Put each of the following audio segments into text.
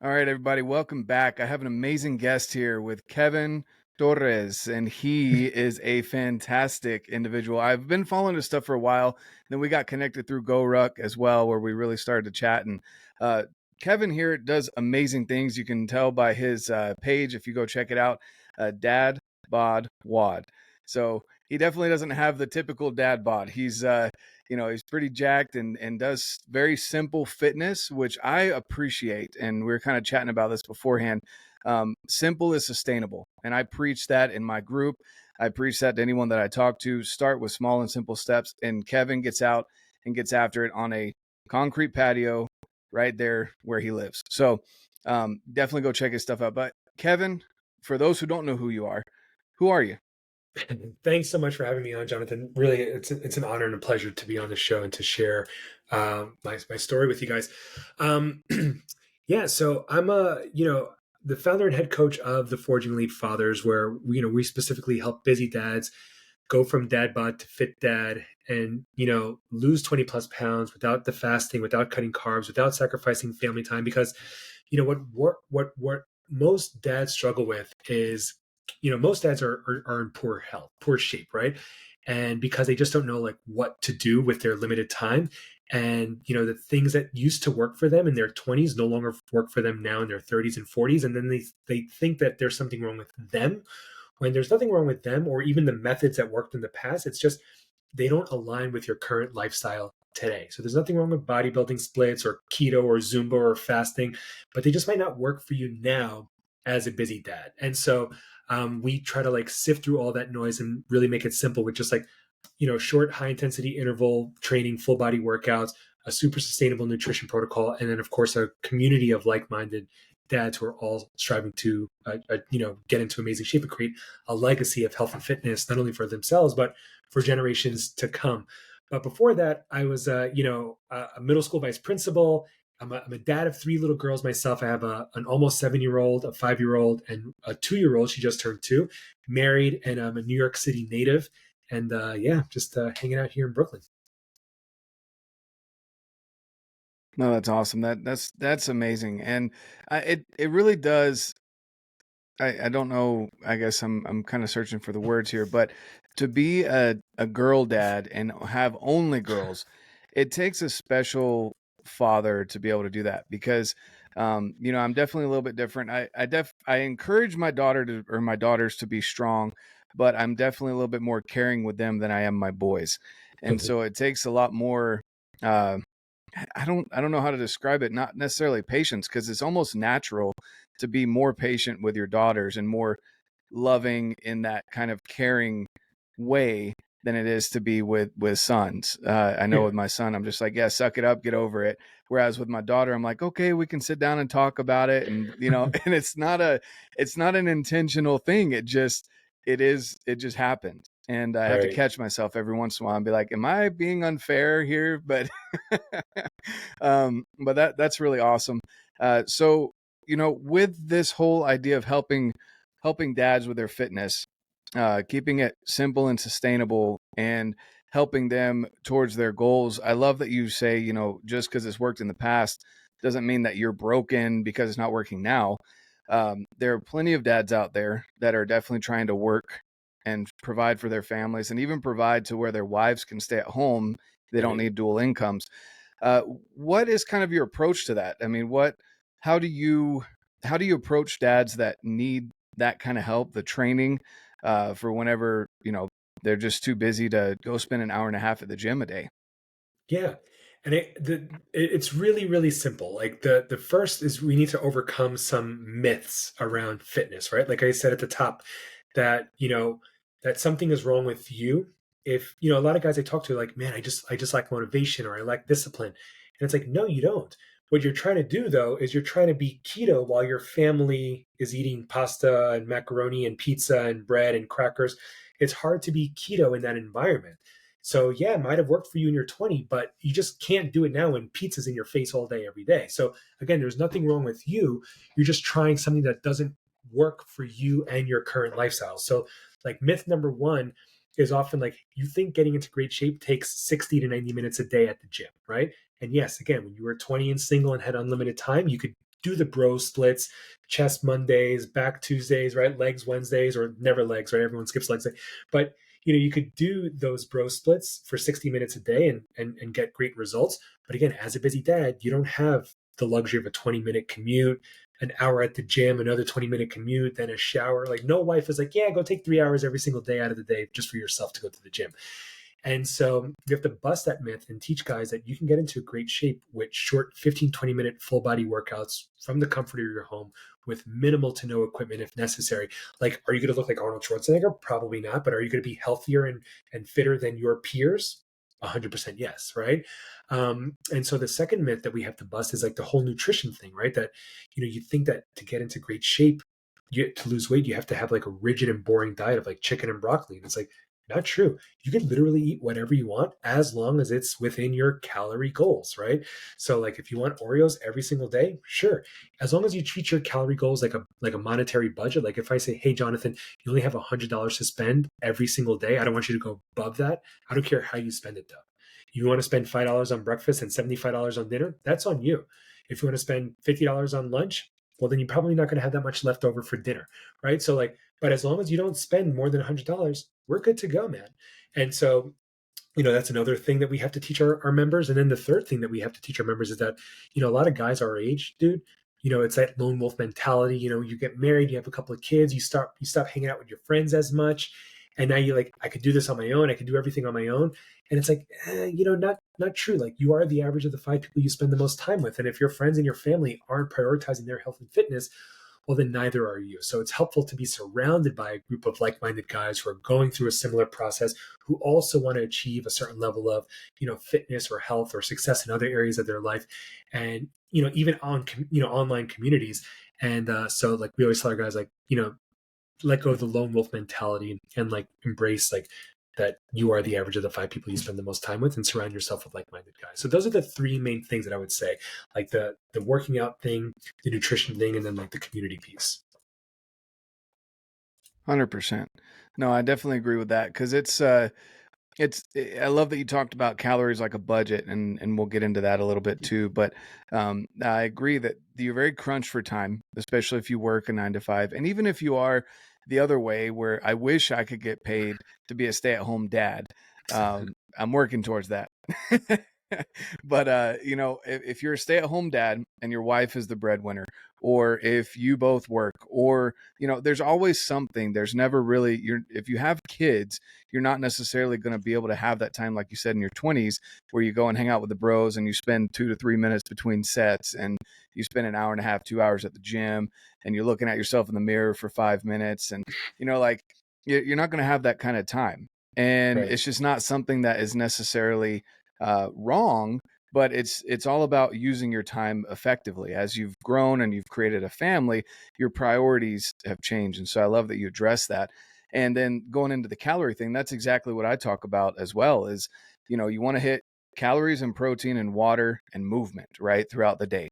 All right, everybody, welcome back. I have an amazing guest here with Kevin Torres, and he is a fantastic individual. I've been following his stuff for a while. Then we got connected through GoRuck as well, where we really started to chat. And uh, Kevin here does amazing things. You can tell by his page if you go check it out, DadBod WOD. So he definitely doesn't have the typical dad bod. He's pretty jacked and does very simple fitness, which I appreciate. And we were kind of chatting about this beforehand. Simple is sustainable. And I preach that in my group. I preach that to anyone that I talk to. Start with small and simple steps. And Kevin gets out and gets after it on a concrete patio right there where he lives. So definitely go check his stuff out. But Kevin, for those who don't know who are you? Thanks so much for having me on, Jonathan. Really, it's an honor and a pleasure to be on the show and to share my story with you guys. Um, yeah, so I'm the founder and head coach of the Forging Elite Fathers, where we specifically help busy dads go from dad bod to fit dad, and lose 20+ pounds without the fasting, without cutting carbs, without sacrificing family time. Because what most dads struggle with is most dads are in poor health, poor shape, right? And because they just don't know like what to do with their limited time. And the things that used to work for them in their 20s no longer work for them now in their 30s and 40s. And then they think that there's something wrong with them, when there's nothing wrong with them or even the methods that worked in the past. It's just they don't align with your current lifestyle today. So there's nothing wrong with bodybuilding splits or keto or Zumba or fasting, but they just might not work for you now as a busy dad. And so we try to like sift through all that noise and really make it simple with just like, short, high intensity interval training, full body workouts, a super sustainable nutrition protocol, and then of course a community of like-minded dads who are all striving to, get into amazing shape and create a legacy of health and fitness, not only for themselves, but for generations to come. But before that, I was, a middle school vice principal. I'm a dad of three little girls myself. I have an almost 7-year-old, a 5-year-old, and a 2-year-old. She just turned 2, married, and I'm a New York City native. And just hanging out here in Brooklyn. No, that's awesome. That's amazing, and it really does. I don't know. I guess I'm kind of searching for the words here, but to be a girl dad and have only girls, it takes a special father to be able to do that because I'm definitely a little bit different. I encourage my daughter to or my daughters to be strong, but I'm definitely a little bit more caring with them than I am my boys, and Okay. so it takes a lot more. Uh, I don't know how to describe it. Not necessarily patience, because it's almost natural to be more patient with your daughters and more loving in that kind of caring way than it is to be with sons. I know Yeah. with my son, I'm just like, yeah, suck it up, get over it. Whereas with my daughter, I'm like, okay, we can sit down and talk about it, and and it's not an intentional thing. It just happened. And I have to Right. catch myself every once in a while and be like, "Am I being unfair here?" But but that's really awesome. So with this whole idea of helping dads with their fitness, keeping it simple and sustainable, and helping them towards their goals. I love that you say, just because it's worked in the past doesn't mean that you're broken because it's not working now. There are plenty of dads out there that are definitely trying to work and provide for their families and even provide to where their wives can stay at home. They don't Right. need dual incomes. What is kind of your approach to that? I mean, how do you how do you approach dads that need that kind of help, the training, for whenever they're just too busy to go spend an hour and a half at the gym a day? Yeah. And it's really, really simple. Like the first is we need to overcome some myths around fitness, right? Like I said at the top, that that something is wrong with you. If a lot of guys I talk to are like, man, I just lack motivation or I lack discipline. And it's like, no, you don't. What you're trying to do though is you're trying to be keto while your family is eating pasta and macaroni and pizza and bread and crackers. It's hard to be keto in that environment. So yeah, it might have worked for you in your 20, but you just can't do it now when pizza's in your face all day, every day. So again, there's nothing wrong with you. You're just trying something that doesn't work for you and your current lifestyle. So like myth number one is often like you think getting into great shape takes 60 to 90 minutes a day at the gym, right? And yes, again, when you were 20 and single and had unlimited time, you could do the bro splits, chest Mondays, back Tuesdays, right? Legs Wednesdays, or never legs, right? Everyone skips legs day. But you could do those bro splits for 60 minutes a day and get great results. But again, as a busy dad, you don't have the luxury of a 20-minute commute, an hour at the gym, another 20-minute commute, then a shower. Like, no wife is like, yeah, go take 3 hours every single day out of the day just for yourself to go to the gym. And so you have to bust that myth and teach guys that you can get into great shape with short 15, 20-minute full body workouts from the comfort of your home with minimal to no equipment if necessary. Like, are you going to look like Arnold Schwarzenegger? Probably not. But are you going to be healthier and fitter than your peers? 100% yes, right? And so the second myth that we have to bust is like the whole nutrition thing, right? That, you think that to get into great shape, to lose weight, you have to have like a rigid and boring diet of like chicken and broccoli. And it's like, not true. You can literally eat whatever you want as long as it's within your calorie goals, right? So like if you want Oreos every single day, sure. As long as you treat your calorie goals like a monetary budget. Like if I say, hey Jonathan, you only have $100 to spend every single day. I don't want you to go above that. I don't care how you spend it though. You want to spend $5 on breakfast and $75 on dinner? That's on you. If you want to spend $50 on lunch, well, then you're probably not going to have that much left over for dinner, right? So like, but as long as you don't spend more than $100, we're good to go, man. And so, that's another thing that we have to teach our members. And then the third thing that we have to teach our members is that, a lot of guys our age, dude, it's that lone wolf mentality. You get married, you have a couple of kids, you stop hanging out with your friends as much. And now you're like, I could do this on my own. I could do everything on my own. And it's like, not true. Like, you are the average of the 5 people you spend the most time with. And if your friends and your family aren't prioritizing their health and fitness, well, then neither are you. So it's helpful to be surrounded by a group of like-minded guys who are going through a similar process, who also want to achieve a certain level of, fitness or health or success in other areas of their life. And, even on, online communities. And so like we always tell our guys, like, let go of the lone wolf mentality and like embrace like that you are the average of the 5 people you spend the most time with, and surround yourself with like-minded guys. So those are the 3 main things that I would say, like the working out thing, the nutrition thing, and then like the community piece. 100%. No, I definitely agree with that, because I love that you talked about calories like a budget, and we'll get into that a little bit too. But I agree that you're very crunched for time, especially if you work a 9 to 5. And even if you are the other way, where I wish I could get paid to be a stay-at-home dad. I'm working towards that. But if you're a stay-at-home dad and your wife is the breadwinner, or if you both work, or there's always something. There's never really, if you have kids, you're not necessarily going to be able to have that time, like you said, in your 20s, where you go and hang out with the bros and you spend 2 to 3 minutes between sets, and you spend an hour and a half, 2 hours at the gym, and you're looking at yourself in the mirror for 5 minutes, and like you're not going to have that kind of time. And Right. it's just not something that is necessarily wrong, but it's all about using your time effectively. As you've grown and you've created a family, your priorities have changed. And so I love that you address that. And then going into the calorie thing, that's exactly what I talk about as well. Is you want to hit calories and protein and water and movement right throughout the day.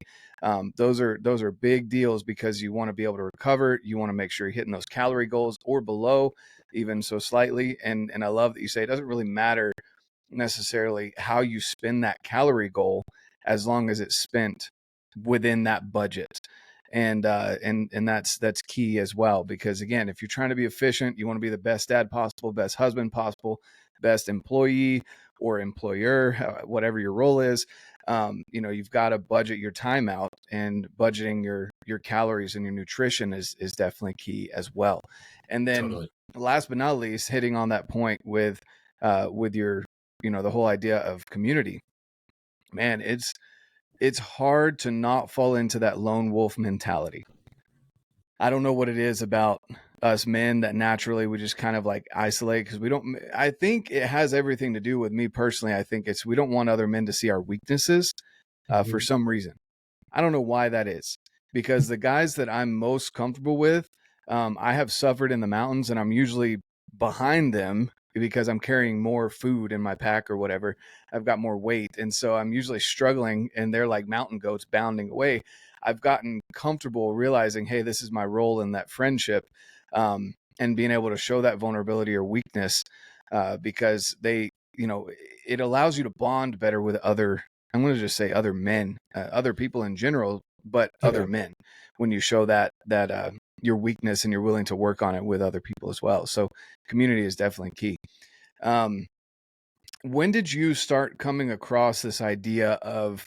Those are big deals, because you want to be able to recover. You want to make sure you're hitting those calorie goals or below, even so slightly. And I love that you say it doesn't really matter necessarily how you spend that calorie goal, as long as it's spent within that budget. And that's key as well, because again, if you're trying to be efficient, you want to be the best dad possible, best husband possible, best employee or employer, whatever your role is. You've got to budget your time out, and budgeting your calories and your nutrition is definitely key as well. And then Totally. last but not least, hitting on that point with your the whole idea of community. Man, it's hard to not fall into that lone wolf mentality. I don't know what it is about us men that naturally we just kind of like isolate, because I think it has everything to do with me personally. I think we don't want other men to see our weaknesses for some reason. I don't know why that is, because the guys that I'm most comfortable with, I have suffered in the mountains, and I'm usually behind them because I'm carrying more food in my pack or whatever. I've got more weight. And so I'm usually struggling, and they're like mountain goats bounding away. I've gotten comfortable realizing, hey, this is my role in that friendship, and being able to show that vulnerability or weakness, because it allows you to bond better with other, I'm going to just say other men, other people in general, but other Yeah. men, when you show that your weakness and you're willing to work on it with other people as well. So community is definitely key. When did you start coming across this idea of,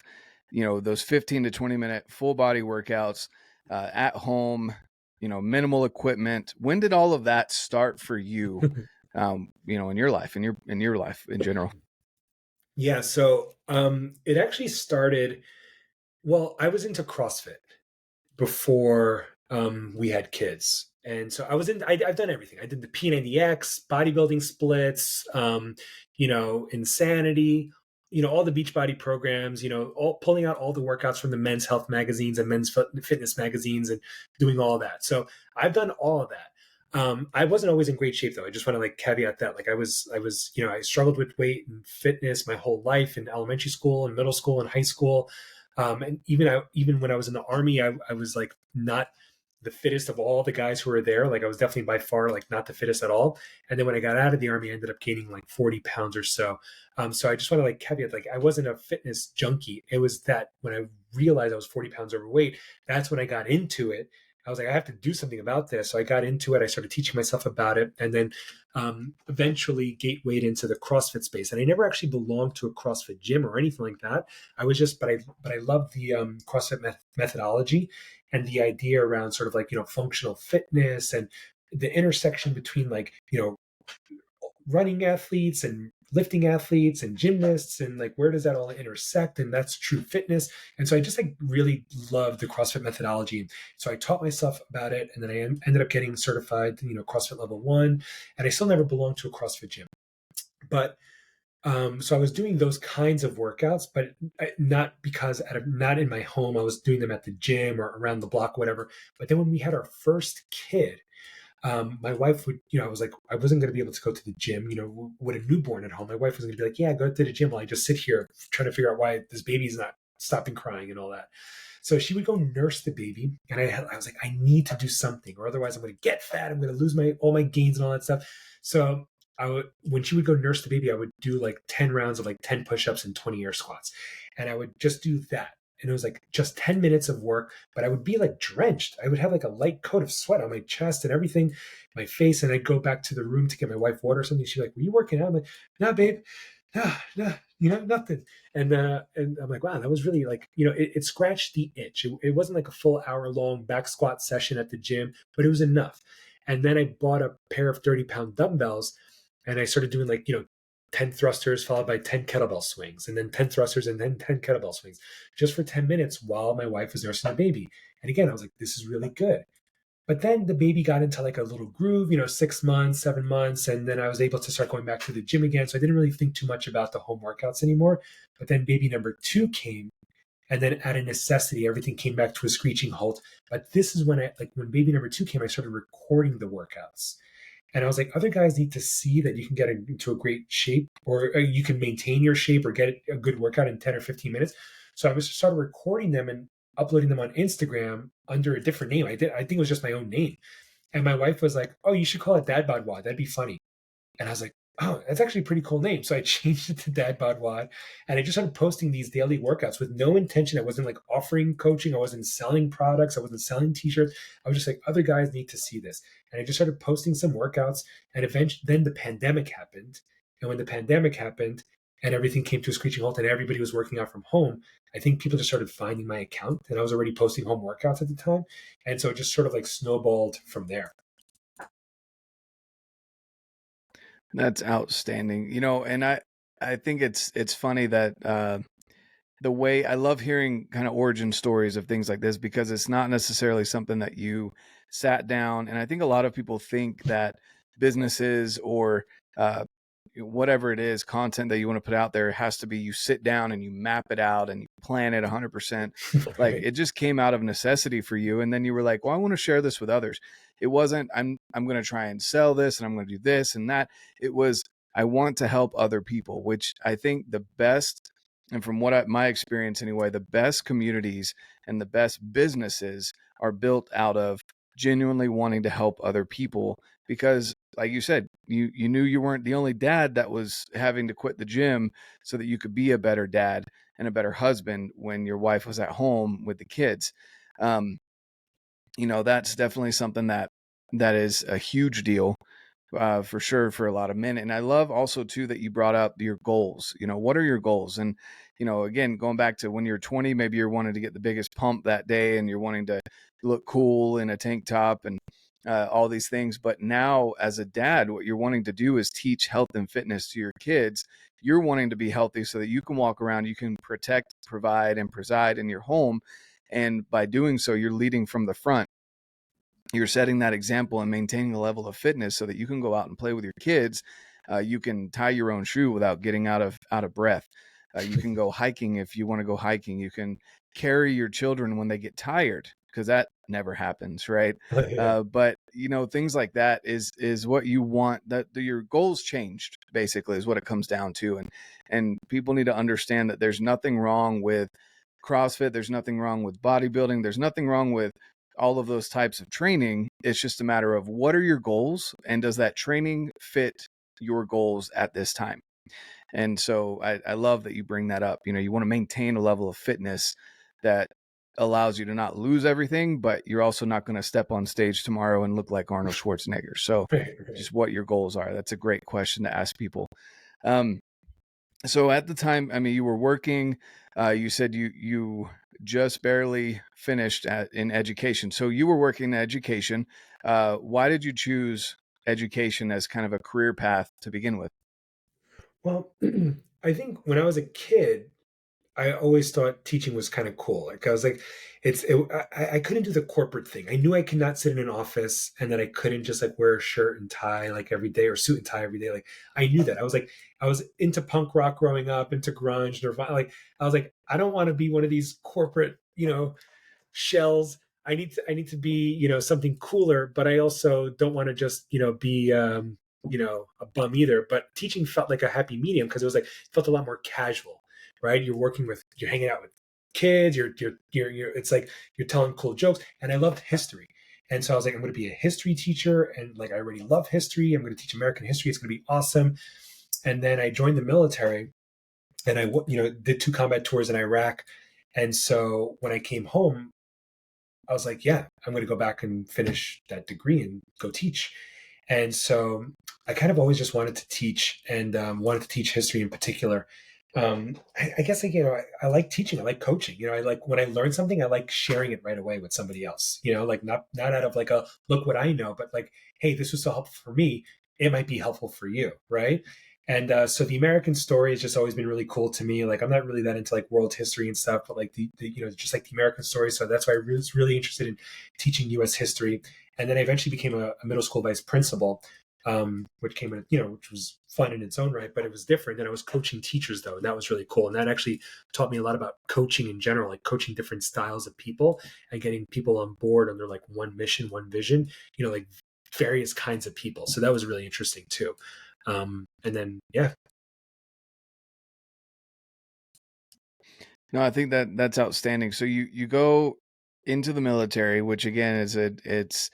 those 15 to 20 minute full body workouts at home, minimal equipment? When did all of that start for you? In your life, in your life in general. Yeah. So it actually started. Well, I was into CrossFit before we had kids. And so I've done everything. I did the P90X, bodybuilding splits, Insanity, all the Beachbody programs, all pulling out all the workouts from the men's health magazines and men's fitness magazines and doing all that. So I've done all of that. I wasn't always in great shape though. I just want to caveat that. I struggled with weight and fitness my whole life in elementary school and middle school and high school. And even when I was in the army, I was not the fittest of all the guys who were there. I was definitely by far not the fittest at all. And then when I got out of the army, I ended up gaining 40 pounds or so. So I just want to caveat, I wasn't a fitness junkie. It was that when I realized I was 40 pounds overweight, that's when I got into it. I was like, I have to do something about this. So I got into it. I started teaching myself about it, and then eventually gatewayed into the CrossFit space. And I never actually belonged to a CrossFit gym or anything like that. I was just, but I love the CrossFit methodology and the idea around sort of functional fitness and the intersection between running athletes and lifting athletes and gymnasts, and where does that all intersect? And that's true fitness. And so I just really loved the CrossFit methodology. So I taught myself about it, and then I ended up getting certified, CrossFit level 1, and I still never belonged to a CrossFit gym. But so I was doing those kinds of workouts, but not not in my home. I was doing them at the gym or around the block, whatever. But then when we had our first kid, my wife would, I was I wasn't going to be able to go to the gym, with a newborn at home. My wife was going to be yeah, go to the gym while I just sit here trying to figure out why this baby's not stopping crying and all that. So she would go nurse the baby. And I was I need to do something, or otherwise I'm going to get fat. I'm going to lose all my gains and all that stuff. So when she would go nurse the baby, I would do 10 rounds of 10 push-ups and 20 air squats. And I would just do that. And it was just 10 minutes of work, but I would be drenched. I would have a light coat of sweat on my chest and everything, my face. And I'd go back to the room to get my wife water or something. She'd were you working out? I'm no, babe, no, nothing. And I'm wow, that was really it scratched the itch. It wasn't a full hour long back squat session at the gym, but it was enough. And then I bought a pair of 30-pound dumbbells, and I started doing 10 thrusters followed by 10 kettlebell swings, and then 10 thrusters and then 10 kettlebell swings, just for 10 minutes while my wife was nursing the baby. And again, I was this is really good. But then the baby got into a little groove, 6 months, 7 months. And then I was able to start going back to the gym again. So I didn't really think too much about the home workouts anymore. But then baby number 2 came. And then out of necessity, everything came back to a screeching halt. But this is when when baby number 2 came, I started recording the workouts. And I was other guys need to see that you can get into a great shape, or you can maintain your shape or get a good workout in 10 or 15 minutes. So I started recording them and uploading them on Instagram under a different name. I think it was just my own name. And my wife was oh, you should call it DadBod WOD. That'd be funny. And I was oh, that's actually a pretty cool name. So I changed it to DadBod WOD, and I just started posting these daily workouts with no intention. I wasn't offering coaching. I wasn't selling products. I wasn't selling t-shirts. I was just other guys need to see this. And I just started posting some workouts, and eventually then the pandemic happened. And when the pandemic happened and everything came to a screeching halt and everybody was working out from home, I think people just started finding my account, and I was already posting home workouts at the time. And so it just sort of snowballed from there. That's outstanding. And I think it's funny that the way I love hearing kind of origin stories of things like this, because it's not necessarily something that you sat down. And I think a lot of people think that businesses or whatever it is, content that you want to put out there has to be, you sit down and you map it out and you plan it 100%. Right. It just came out of necessity for you. And then you were like, well, I want to share this with others. It wasn't, I'm going to try and sell this and I'm going to do this and that. It was, I want to help other people, which I think the best, and from my experience anyway, the best communities and the best businesses are built out of genuinely wanting to help other people, because like you said, you knew you weren't the only dad that was having to quit the gym so that you could be a better dad and a better husband when your wife was at home with the kids. Um, that's definitely something that is a huge deal, for sure, for a lot of men. And I love also too that you brought up your goals. What are your goals? And again, going back to when you're 20, maybe you're wanting to get the biggest pump that day, and you're wanting to look cool in a tank top and all these things. But now, as a dad, what you're wanting to do is teach health and fitness to your kids. You're wanting to be healthy so that you can walk around, you can protect, provide, and preside in your home. And by doing so, you're leading from the front. You're setting that example and maintaining a level of fitness so that you can go out and play with your kids. You can tie your own shoe without getting out of breath. You can go hiking if you want to go hiking. You can carry your children when they get tired, because that never happens, right? Yeah. But things like that is what you want. That your goals changed, basically, is what it comes down to. And people need to understand that there's nothing wrong with CrossFit. There's nothing wrong with bodybuilding. There's nothing wrong with all of those types of training. It's just a matter of, what are your goals, and does that training fit your goals at this time? And so I love that you bring that up. You want to maintain a level of fitness that allows you to not lose everything, but you're also not going to step on stage tomorrow and look like Arnold Schwarzenegger. So Right, right. just what your goals are. That's a great question to ask people. So at the time, I mean, you were working, you said you just barely finished in education. So you were working in education. Why did you choose education as kind of a career path to begin with? Well, I think when I was a kid, I always thought teaching was kind of cool. Like I was like, I couldn't do the corporate thing. I knew I could not sit in an office, and that I couldn't just like wear a shirt and tie like every day, or suit and tie every day. Like I knew that. I was into punk rock growing up, into grunge, Nirvana. Like I was like, I don't want to be one of these corporate, shells. I need to be, something cooler, but I also don't want to just, be a bum either. But teaching felt like a happy medium, because it felt a lot more casual, right? You're hanging out with kids, you're it's like you're telling cool jokes. And I loved history. And so I was like, I'm going to be a history teacher, and like I already love history. I'm going to teach American history. It's going to be awesome. And then I joined the military, and I did 2 combat tours in Iraq. And so when I came home, I was like, yeah, I'm going to go back and finish that degree and go teach. And so I kind of always just wanted to teach, and wanted to teach history in particular. I guess like, I like teaching. I like coaching. I like when I learn something, I like sharing it right away with somebody else. Like not out of like a look what I know, but like, hey, this was so helpful for me. It might be helpful for you, right? And so the American story has just always been really cool to me. Like I'm not really that into like world history and stuff, but like the just like the American story. So that's why I was really interested in teaching U.S. history. And then I eventually became a middle school vice principal, which came in, which was fun in its own right, but it was different. And I was coaching teachers though, and that was really cool. And that actually taught me a lot about coaching in general, like coaching different styles of people and getting people on board under like one mission, one vision, like various kinds of people. So that was really interesting too. And then, yeah. No, I think that's outstanding. So you go into the military, which again it's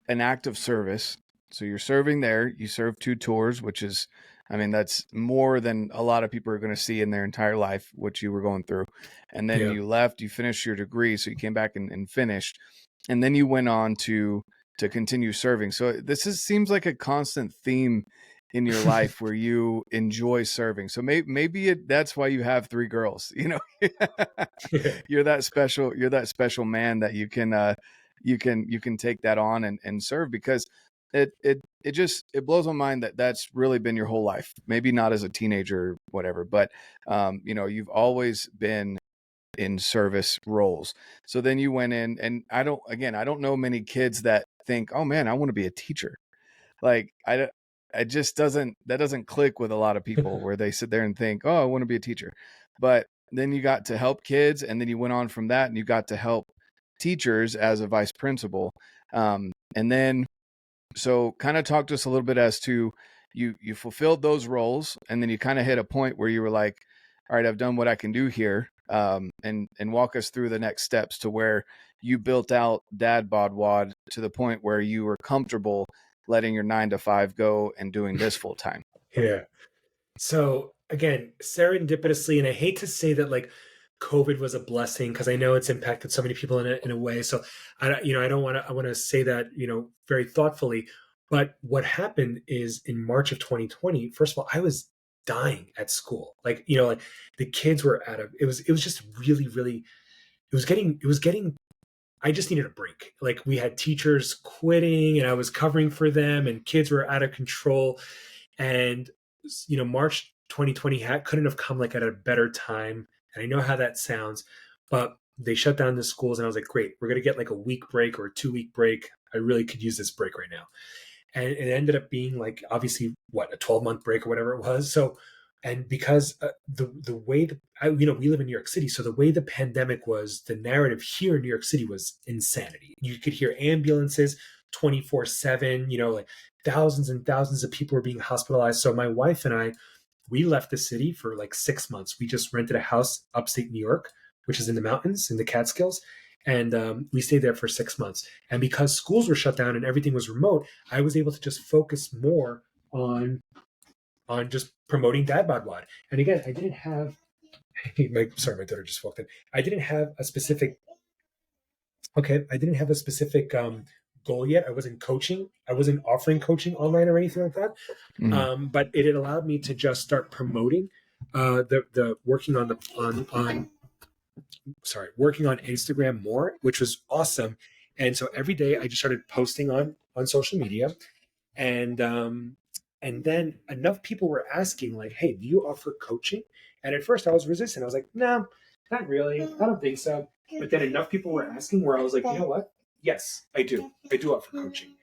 an act of service. So you're serving there. You serve 2 tours, which is, I mean, that's more than a lot of people are going to see in their entire life, what you were going through. And then Yeah. you left, you finished your degree. So you came back and finished. And then you went on to continue serving. So seems like a constant theme in your life where you enjoy serving. So maybe that's why you have 3 girls, you're that special man that you can take that on and serve, because it blows my mind that that's really been your whole life. Maybe not as a teenager or whatever, but you've always been in service roles. So then you went in, and I don't know many kids that think, oh man, I want to be a teacher. Like it just doesn't click with a lot of people, where they sit there and think, oh, I want to be a teacher. But then you got to help kids, and then you went on from that and you got to help teachers as a vice principal. And then, so kind of talk to us a little bit as to, you fulfilled those roles, and then you kind of hit a point where you were like, all right, I've done what I can do here. And walk us through the next steps to where you built out DadBod WOD to the point where you were comfortable letting your 9 to 5 go and doing this full time? Yeah. So again, serendipitously, and I hate to say that like COVID was a blessing because I know it's impacted so many people in a way. So I don't want to. I want to say that very thoughtfully. But what happened is in March of 2020. First of all, I was dying at school. Like the kids were out of. It was just really really. It was getting. I just needed a break. Like we had teachers quitting, and I was covering for them, and kids were out of control. And March 2020 couldn't have come like at a better time. And I know how that sounds, but they shut down the schools, and I was like, great, we're gonna get like a week break or a 2 week break. I really could use this break right now. And it ended up being like obviously what, a 12-month break or whatever it was. So, and because the way we live in New York City, so the way the pandemic was, the narrative here in New York City was insanity. You could hear ambulances 24/7. Like thousands and thousands of people were being hospitalized. So my wife and I, we left the city for like 6 months. We just rented a house upstate New York, which is in the mountains in the Catskills. And we stayed there for 6 months. And because schools were shut down and everything was remote, I was able to just focus more on just promoting DadBod WOD. And again, I didn't have sorry, my daughter just walked in. I didn't have a specific goal yet. I wasn't coaching. I wasn't offering coaching online or anything like that. But it had allowed me to just start promoting the working on working on Instagram more, which was awesome. And so every day I just started posting on social media, and then enough people were asking like, "Hey, do you offer coaching?" And at first I was resistant. I was like, "No, not really. I don't think so." But then enough people were asking where I was like, "You know what? Yes, I do. I do offer coaching."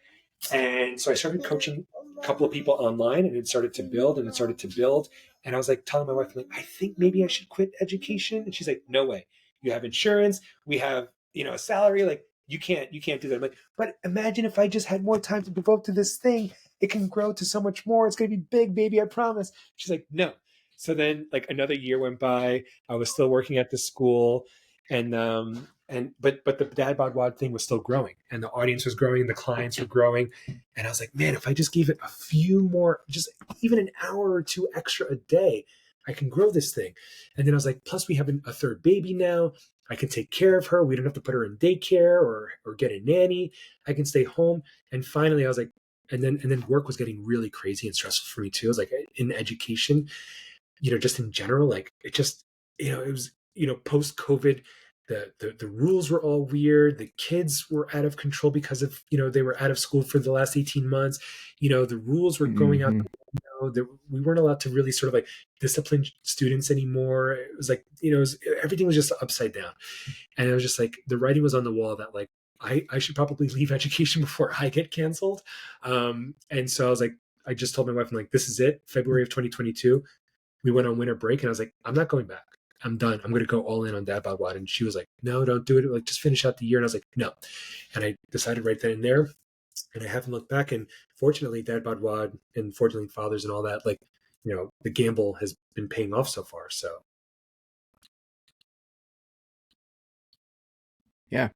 And so I started coaching a couple of people online, and it started to build and it started to build. And I was like telling my wife, like, I think maybe I should quit education. And she's like, no way. You have insurance. We have, a salary. Like you can't do that. I'm like, but imagine if I just had more time to devote to this thing. It can grow to so much more. It's going to be big, baby. I promise. She's like, no. So then like another year went by. I was still working at the school, and but the DadBod WOD thing was still growing, and the audience was growing, the clients were growing. And I was like, man, if I just gave it a few more, just even an hour or two extra a day, I can grow this thing. And then I was like, plus we have a third baby now. I can take care of her. We don't have to put her in daycare or get a nanny. I can stay home. And finally I was like, and then work was getting really crazy and stressful for me too. I was like, in education, just in general, like it just, it was, post COVID, the rules were all weird. The kids were out of control because of, they were out of school for the last 18 months. The rules were going out. We weren't allowed to really sort of like discipline students anymore. It was like, everything was just upside down. And it was just like, the writing was on the wall that like, I should probably leave education before I get canceled. And so I was like, I just told my wife, I'm like, this is it. February of 2022, we went on winter break, and I was like, I'm not going back. I'm done. I'm going to go all in on DadBod WOD. And she was like, no, don't do it. Like, just finish out the year. And I was like, no. And I decided right then and there, and I haven't looked back. And fortunately, DadBod WOD and fortunately fathers and all that, like, the gamble has been paying off so far. So. Yeah,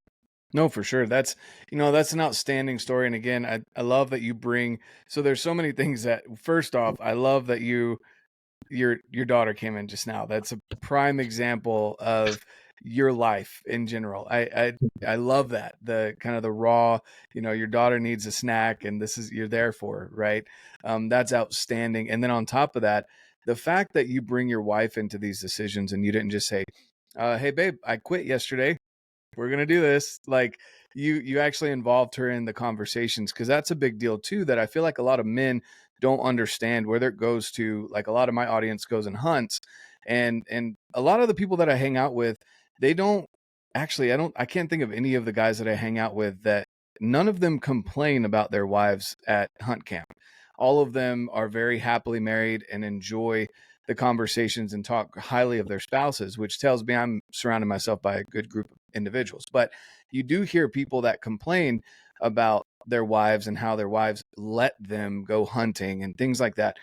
no, for sure. That's an outstanding story. And again, I love that you bring, so there's so many things that, first off, I love that your daughter came in just now. That's a prime example of your life in general. I love that. The kind of the raw, your daughter needs a snack and you're there for her, right? That's outstanding. And then on top of that, the fact that you bring your wife into these decisions and you didn't just say, hey babe, I quit yesterday, we're going to do this. Like you actually involved her in the conversations, because that's a big deal too, that I feel like a lot of men don't understand, whether it goes to, like, a lot of my audience goes and hunts, and a lot of the people that I hang out with, they don't actually, I can't think of any of the guys that I hang out with that none of them complain about their wives at hunt camp. All of them are very happily married and enjoy the conversations and talk highly of their spouses, which tells me I'm surrounding myself by a good group of individuals. But you do hear people that complain about their wives and how their wives let them go hunting and things like that.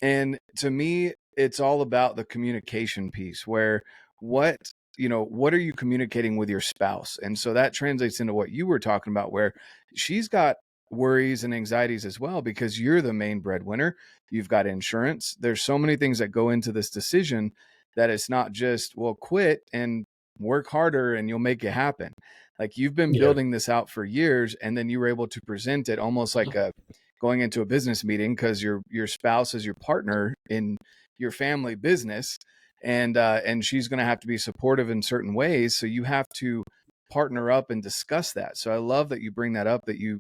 And to me, it's all about the communication piece, where what are you communicating with your spouse? And so that translates into what you were talking about, where she's got worries and anxieties as well, because you're the main breadwinner. You've got insurance. There's so many things that go into this decision that it's not just, well, quit and work harder and you'll make it happen. Like, you've been Yeah. building this out for years, and then you were able to present it almost like a going into a business meeting, because your spouse is your partner in your family business, and she's going to have to be supportive in certain ways. So you have to partner up and discuss that. So I love that you bring that up, that you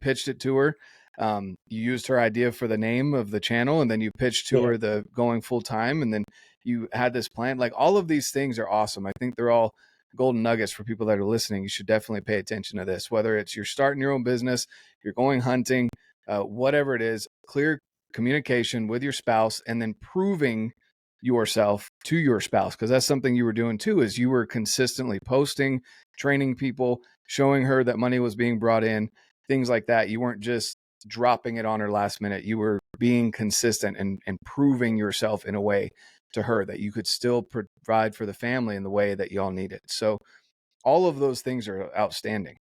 pitched it to her. You used her idea for the name of the channel, and then you pitched to Yeah. her the going full time, and then you had this plan. Like, all of these things are awesome. I think they're all golden nuggets for people that are listening. You should definitely pay attention to this, whether it's you're starting your own business, you're going hunting, whatever it is. Clear communication with your spouse, and then proving yourself to your spouse, because that's something you were doing too, is you were consistently posting, training people, showing her that money was being brought in, things like that. You weren't just dropping it on her last minute. You were being consistent and proving yourself in a way to her that you could still provide for the family in the way that y'all need it. So all of those things are outstanding.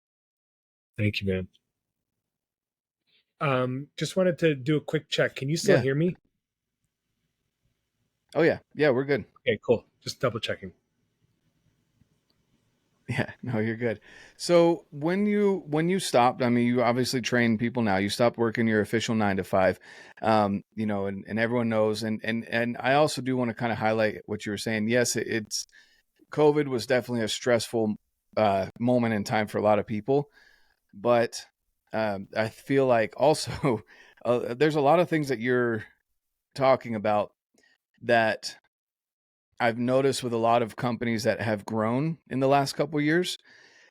Thank you, man. Just wanted to do a quick check. Can you still Yeah. hear me? Oh yeah. Yeah, we're good. Okay, cool. Just double checking. Yeah, no, you're good. So when you stopped, I mean, you obviously train people now. You stopped working your official 9 to 5, and everyone knows. And I also do want to kind of highlight what you were saying. Yes, it's COVID was definitely a stressful moment in time for a lot of people, but I feel like also there's a lot of things that you're talking about that I've noticed with a lot of companies that have grown in the last couple of years,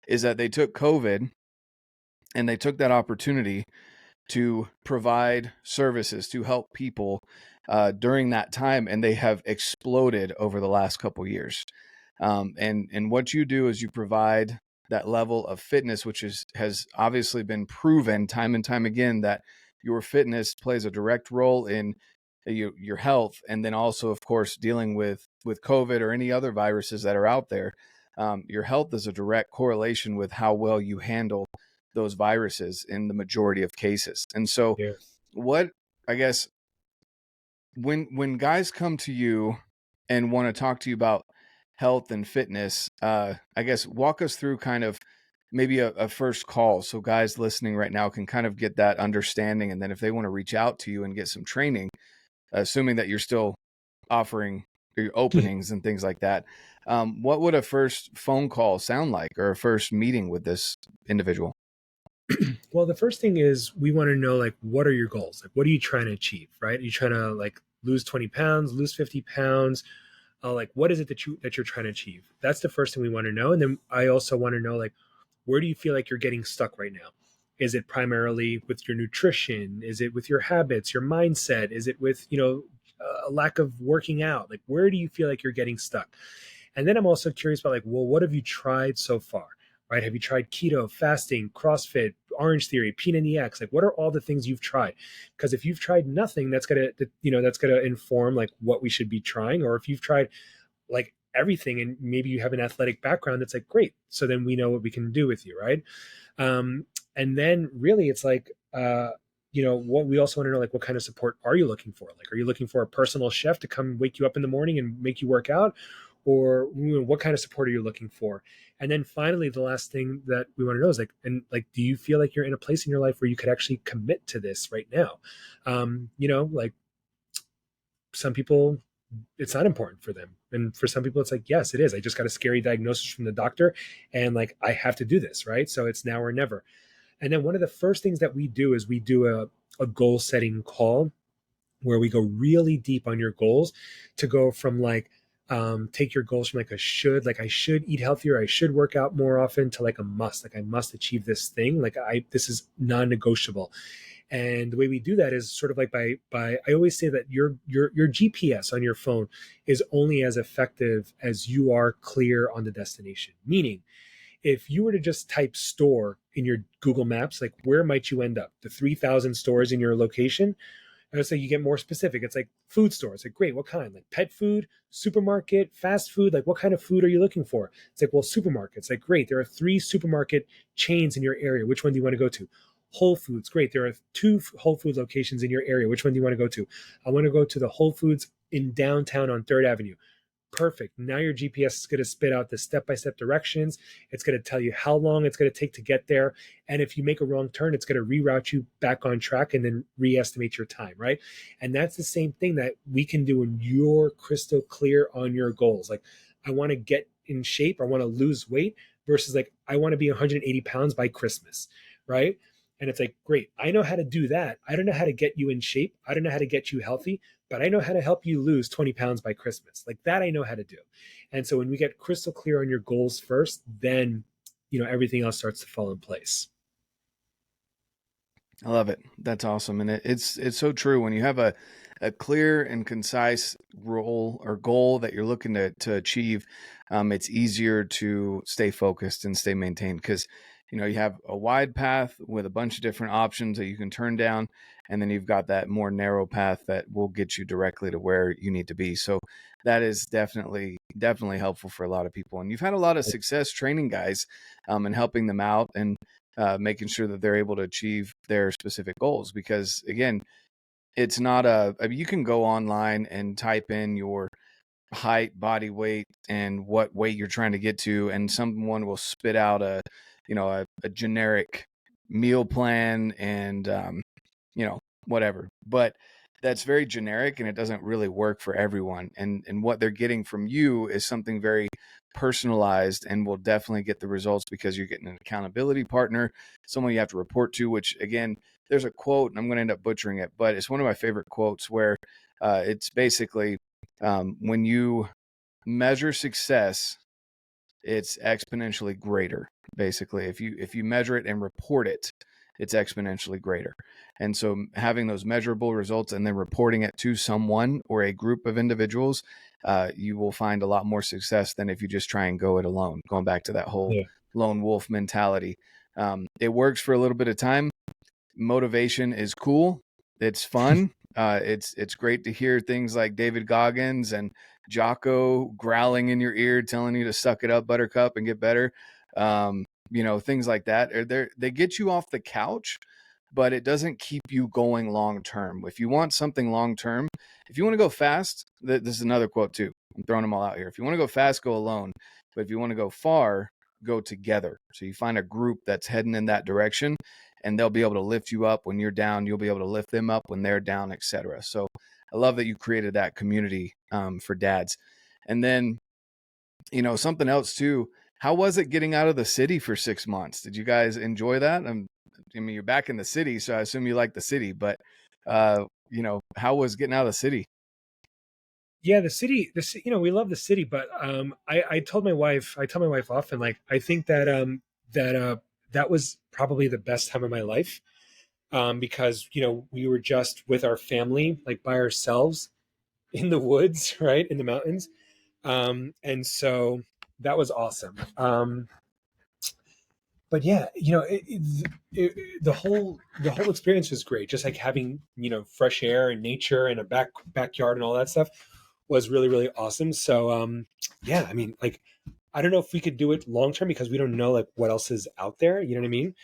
is that they took COVID and they took that opportunity to provide services to help people during that time, and they have exploded over the last couple of years. And what you do is you provide that level of fitness, which has obviously been proven time and time again that your fitness plays a direct role in your health, and then also, of course, dealing with COVID or any other viruses that are out there. Your health is a direct correlation with how well you handle those viruses in the majority of cases. And so, Yeah. what I guess when guys come to you and want to talk to you about health and fitness, I guess walk us through kind of maybe a first call, so guys listening right now can kind of get that understanding, and then if they want to reach out to you and get some training, assuming that you're still offering your openings and things like that, what would a first phone call sound like, or a first meeting with this individual? Well, the first thing is we want to know, like, what are your goals? Like, what are you trying to achieve, right? Are you trying to, like, lose 20 pounds, lose 50 pounds? Like, what is it that you're trying to achieve? That's the first thing we want to know. And then I also want to know, like, where do you feel like you're getting stuck right now? Is it primarily with your nutrition? Is it with your habits, your mindset? Is it with, a lack of working out? Like, where do you feel like you're getting stuck? And then I'm also curious about, like, well, what have you tried so far? Right? Have you tried keto, fasting, CrossFit, Orange Theory, P90X? Like, what are all the things you've tried? Because if you've tried nothing, that's gonna inform, like, what we should be trying. Or if you've tried, like, everything, and maybe you have an athletic background, that's like, great. So then we know what we can do with you, right? And then really, it's like, what we also want to know, like, what kind of support are you looking for? Like, are you looking for a personal chef to come wake you up in the morning and make you work out? Or what kind of support are you looking for? And then finally, the last thing that we want to know is, like, do you feel like you're in a place in your life where you could actually commit to this right now? Like, some people, it's not important for them. And for some people, it's like, yes, it is. I just got a scary diagnosis from the doctor, and, like, I have to do this, right? So it's now or never. And then one of the first things that we do is we do a goal setting call, where we go really deep on your goals, to go from, like, take your goals from, like, like I should eat healthier, I should work out more often, to, like, a must, like, I must achieve this thing, like, this is non-negotiable. And the way we do that is sort of like by I always say that your GPS on your phone is only as effective as you are clear on the destination. Meaning, if you were to just type store in your Google Maps, like, where might you end up? The 3,000 stores in your location. I would say you get more specific. It's like food stores. Like, great, what kind? Like pet food, supermarket, fast food. Like, what kind of food are you looking for? It's like, well, supermarkets. Like, great, there are 3 supermarket chains in your area. Which one do you want to go to? Whole Foods, great. There are 2 Whole Foods locations in your area. Which one do you want to go to? I want to go to the Whole Foods in downtown on 3rd Avenue. Perfect. Now your GPS is going to spit out the step-by-step directions. It's going to tell you how long it's going to take to get there. And if you make a wrong turn, it's going to reroute you back on track and then re-estimate your time, right? And that's the same thing that we can do when you're crystal clear on your goals. Like, I want to get in shape. I want to lose weight versus like, I want to be 180 pounds by Christmas, right? And it's like, great, I know how to do that. I don't know how to get you in shape. I don't know how to get you healthy, but I know how to help you lose 20 pounds by Christmas. Like that, I know how to do. And so when we get crystal clear on your goals first, then, everything else starts to fall in place. I love it. That's awesome. And it's so true. When you have a clear and concise role or goal that you're looking to achieve, it's easier to stay focused and stay maintained because, you have a wide path with a bunch of different options that you can turn down. And then you've got that more narrow path that will get you directly to where you need to be. So that is definitely helpful for a lot of people. And you've had a lot of success training guys and helping them out and making sure that they're able to achieve their specific goals. Because again, it's not you can go online and type in your height, body weight, and what weight you're trying to get to, and someone will spit out a generic meal plan and whatever. But that's very generic and it doesn't really work for everyone. And what they're getting from you is something very personalized and will definitely get the results because you're getting an accountability partner, someone you have to report to, which again, there's a quote and I'm going to end up butchering it, but it's one of my favorite quotes where it's basically when you measure success, it's exponentially greater. Basically, if you measure it and report it, it's exponentially greater. And so having those measurable results and then reporting it to someone or a group of individuals, you will find a lot more success than if you just try and go it alone. Going back to that whole lone wolf mentality. It works for a little bit of time. Motivation is cool. It's fun. It's great to hear things like David Goggins and Jocko growling in your ear, telling you to suck it up, Buttercup, and get better. Things like that. They get you off the couch, but it doesn't keep you going long term. If you want something long term, if you want to go fast, this is another quote too. I'm throwing them all out here. If you want to go fast, go alone. But if you want to go far, go together. So you find a group that's heading in that direction and they'll be able to lift you up when you're down. You'll be able to lift them up when they're down, etc. So I love that you created that community for dads. And then, something else too. How was it getting out of the city for 6 months? Did you guys enjoy that? You're back in the city, so I assume you like the city, but how was getting out of the city? Yeah, we love the city, but I told my wife, I tell my wife often, like, I think that was probably the best time of my life, because we were just with our family, like by ourselves in the woods, right, in the mountains, and so that was awesome. But yeah, the whole experience was great. Just like having fresh air and nature and a backyard and all that stuff was really really awesome. So yeah, I mean, like, I don't know if we could do it long term because we don't know like what else is out there. You know what I mean?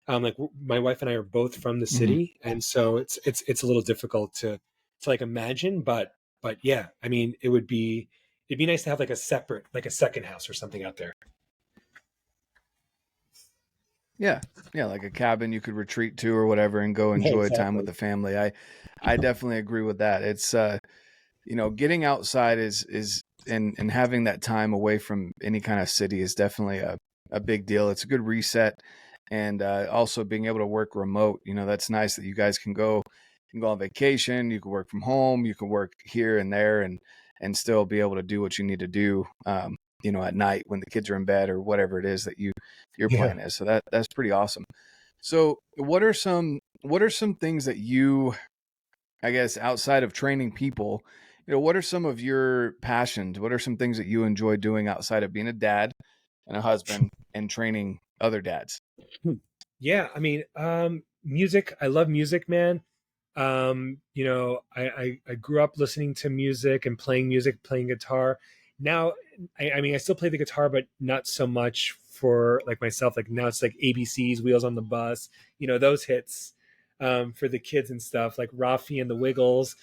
Like my wife and I are both from the Mm-hmm. city, and so it's a little difficult to like imagine. But yeah, I mean, it'd be nice to have like a second house or something out there. Yeah. Yeah. Like a cabin you could retreat to or whatever and go Yeah, enjoy time with exactly. the family. I definitely agree with that. It's, getting outside and having that time away from any kind of city is definitely a big deal. It's a good reset. And also being able to work remote, that's nice that you guys can go on vacation. You can work from home. You can work here and there and still be able to do what you need to do. At night when the kids are in bed or whatever it is that your Yeah. plan is. So that's pretty awesome. So what are some things that you, I guess, outside of training people, what are some of your passions? What are some things that you enjoy doing outside of being a dad and a husband and training other dads? Hmm. Yeah, I mean, music. I love music, man. I grew up listening to music and playing music, playing guitar. Now, I mean, I still play the guitar, but not so much for like myself, like now it's like ABC's Wheels on the Bus, those hits for the kids and stuff, like Rafi and the Wiggles.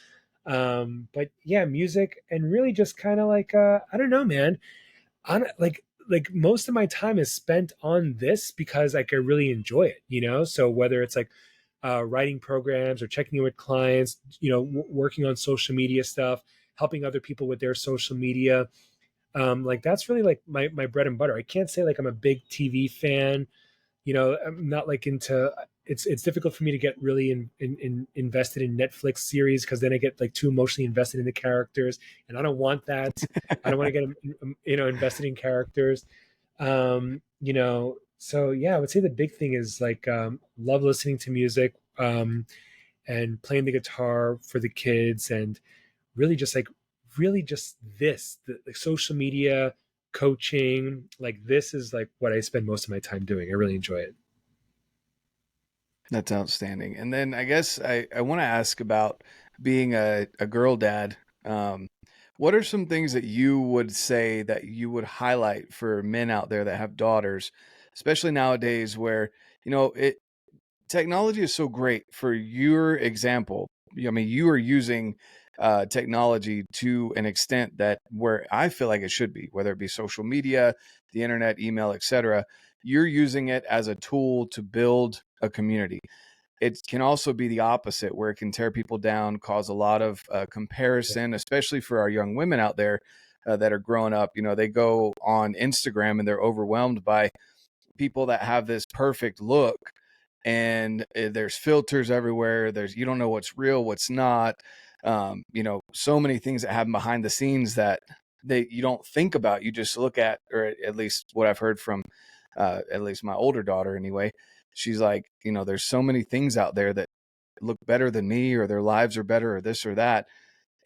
But yeah, music, and really just kind of like I don't know, man. On like most of my time is spent on this because like I really enjoy it. So whether it's like writing programs or checking in with clients, working on social media stuff, helping other people with their social media, like that's really like my bread and butter. I can't say like I'm a big TV fan. I'm not like into. It's difficult for me to get really invested in Netflix series because then I get like too emotionally invested in the characters, and I don't want that. I don't want to get invested in characters. So yeah, I would say the big thing is like love listening to music, and playing the guitar for the kids, and really just like really just the social media coaching, like this is like what I spend most of my time doing. I really enjoy it. That's outstanding. And then I guess I want to ask about being a girl dad. Um, what are some things that you would say that you would highlight for men out there that have daughters, especially nowadays where, it technology is so great for your example. I mean, you are using technology to an extent that where I feel like it should be, whether it be social media, the internet, email, etc. You're using it as a tool to build a community. It can also be the opposite, where it can tear people down, cause a lot of comparison, especially for our young women out there that are growing up. They go on Instagram and they're overwhelmed by people that have this perfect look, and there's filters everywhere. You don't know what's real, what's not. So many things that happen behind the scenes that you don't think about. You just look at, or at least what I've heard from at least my older daughter anyway. She's like, there's so many things out there that look better than me, or their lives are better, or this or that,